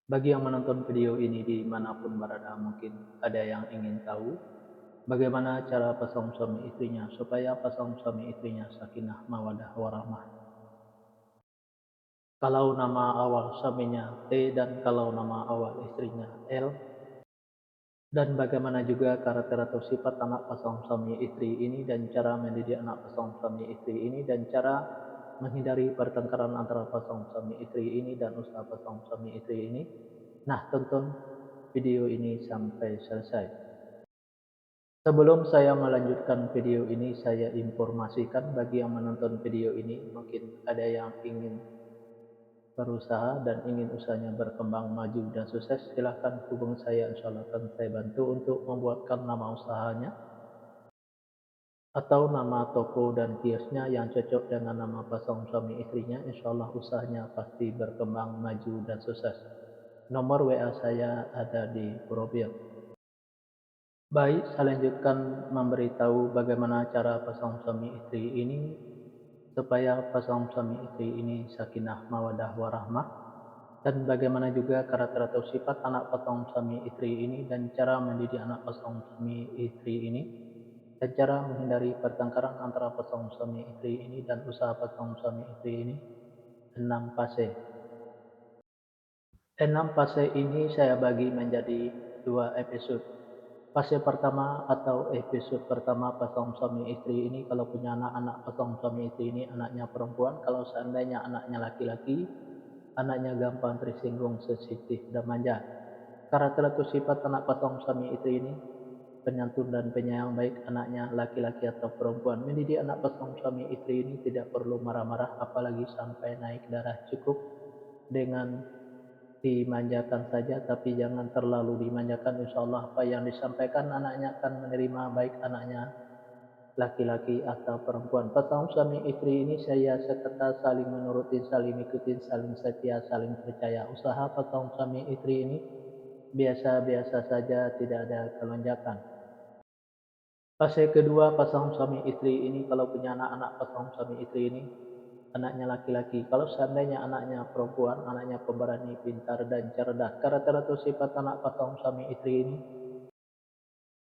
Bagi yang menonton video ini dimanapun berada, mungkin ada yang ingin tahu bagaimana cara pasangan suami istrinya supaya pasangan suami istrinya sakinah mawadah warahmah. Kalau nama awal suaminya T dan kalau nama awal istrinya L, dan bagaimana juga karakter atau sifat anak pasangan suami istri ini dan cara mendidik anak pasangan suami istri ini dan cara menghindari pertengkaran antara pasangan suami istri ini dan usaha pasangan suami istri ini. Nah, tonton video ini sampai selesai. Sebelum saya melanjutkan video ini, saya informasikan bagi yang menonton video ini, mungkin ada yang ingin berusaha dan ingin usahanya berkembang maju dan sukses, silahkan hubungi saya, insya Allah akan saya bantu untuk membuatkan nama usahanya atau nama toko dan kiosnya yang cocok dengan nama pasangan suami istrinya. Insya Allah usahanya pasti berkembang maju dan sukses. Nomor WA saya ada di profil. Baik, saya lanjutkan memberitahu bagaimana cara pasangan suami istri ini supaya pasangan suami istri ini sakinah mawadah warahmah, dan bagaimana juga karakter atau sifat anak pasangan suami istri ini dan cara mendidik anak pasangan suami istri ini dan cara menghindari pertengkaran antara pasangan suami istri ini dan usaha pasangan suami istri ini. 6 fase. 6 fase ini saya bagi menjadi 2 episode. Fase pertama atau episode pertama pasangan suami istri ini kalau punya anak-anak pasangan suami istri ini anaknya perempuan, kalau seandainya anaknya laki-laki, anaknya gampang tersinggung, sensitif dan manja. Karakter atau sifat anak pasangan suami istri ini penyantun dan penyayang baik anaknya laki-laki atau perempuan. Mendidik anak pasangan suami istri ini tidak perlu marah-marah apalagi sampai naik darah, cukup dengan dimanjakan saja, tapi jangan terlalu dimanjakan. Insya Allah apa yang disampaikan anaknya akan menerima, baik anaknya laki-laki atau perempuan. Pasangan suami istri ini saya sekata saling menuruti, saling ikutin, saling setia, saling percaya. Usaha pasangan suami istri ini biasa-biasa saja, tidak ada kelonjakan. Fase kedua pasangan suami istri ini kalau punya anak-anak pasangan suami istri ini anaknya laki-laki. Kalau seandainya anaknya perempuan, anaknya pemberani, pintar dan cerdas. Karakter atau sifat anak pasangan suami istri ini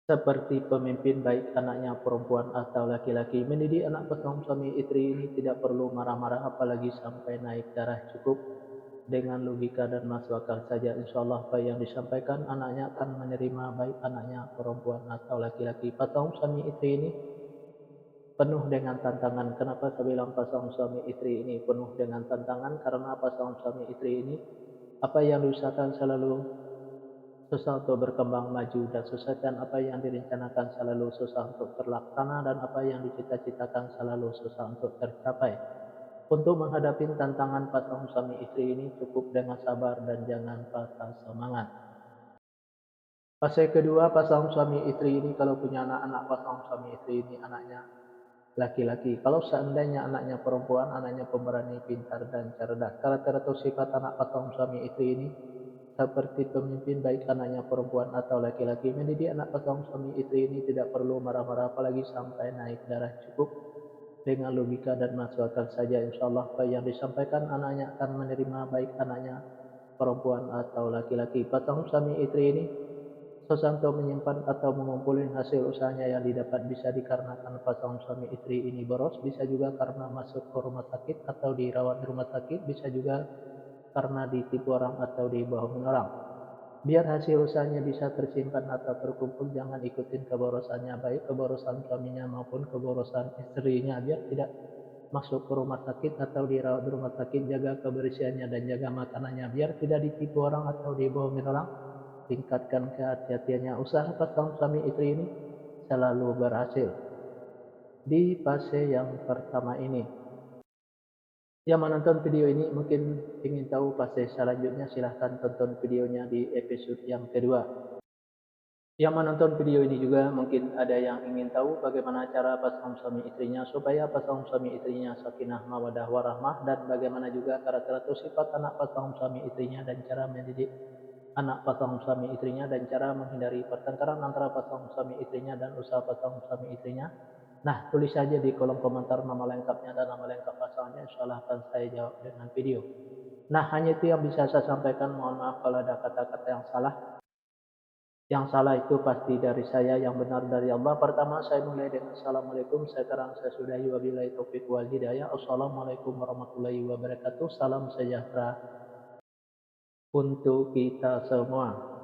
seperti pemimpin, baik anaknya perempuan atau laki-laki. Mendidik anak pasangan suami istri ini tidak perlu marah-marah apalagi sampai naik darah, cukup dengan logika dan masuk akal saja. Insya Allah apa yang disampaikan anaknya akan menerima, baik anaknya perempuan atau laki-laki. Pasangan suami istri ini penuh dengan tantangan. Kenapa saya bilang pasangan suami istri ini penuh dengan tantangan? Karena pasangan suami istri ini apa yang diusahakan selalu susah untuk berkembang maju dan susah, dan apa yang direncanakan selalu susah untuk terlaksana, dan apa yang dicita-citakan selalu susah untuk tercapai. Untuk menghadapi tantangan pasangan suami istri ini cukup dengan sabar dan jangan patah semangat. Fase kedua pasangan suami istri ini kalau punya anak-anak pasangan suami istri ini anaknya laki-laki. Kalau seandainya anaknya perempuan, anaknya pemberani, pintar dan cerdas. Karakter atau sifat anak pasangan suami istri ini seperti pemimpin, baik anaknya perempuan atau laki-laki. Mendidik anak pasangan suami istri ini tidak perlu marah-marah apalagi sampai naik darah, cukup dengan logika dan masuk akal saja. Insya Allah apa yang disampaikan anaknya akan menerima, baik anaknya perempuan atau laki-laki. Pasangan suami istri ini susah untuk menyimpan atau mengumpulkan hasil usahanya yang didapat, bisa dikarenakan pasangan suami istri ini boros, bisa juga karena masuk ke rumah sakit atau dirawat di rumah sakit, bisa juga karena ditipu orang atau dibohongin orang. Biar hasil usahanya bisa tersimpan atau terkumpul, jangan ikutin keborosannya, baik keborosan suaminya maupun keborosan istrinya. Biar tidak masuk ke rumah sakit atau dirawat di rumah sakit, jaga kebersihannya dan jaga makanannya. Biar tidak ditipu orang atau dibohongin orang, tingkatkan kehati-hatiannya. Usaha pasangan suami istri ini selalu berhasil. Di fase yang pertama ini, yang menonton video ini mungkin ingin tahu fase selanjutnya, silahkan tonton videonya di episode yang kedua. Yang menonton video ini juga mungkin ada yang ingin tahu bagaimana cara pasangan suami istrinya supaya pasangan suami istrinya sakinah mawadah warahmah, dan bagaimana juga karakter atau sifat anak pasangan suami istrinya dan cara mendidik anak pasangan suami istrinya dan cara menghindari pertengkaran antara pasangan suami istrinya dan usaha pasangan suami istrinya. Nah, tulis saja di kolom komentar nama lengkapnya dan nama lengkap pasangannya, insya Allah akan saya jawab dengan video. Nah, hanya itu yang bisa saya sampaikan. Mohon maaf kalau ada kata-kata yang salah. Yang salah itu pasti dari saya, yang benar dari Allah. Pertama saya mulai dengan assalamualaikum, sekarang saya sudahi wabillahi taufiq wal hidayah. Assalamualaikum warahmatullahi wabarakatuh. Salam sejahtera untuk kita semua.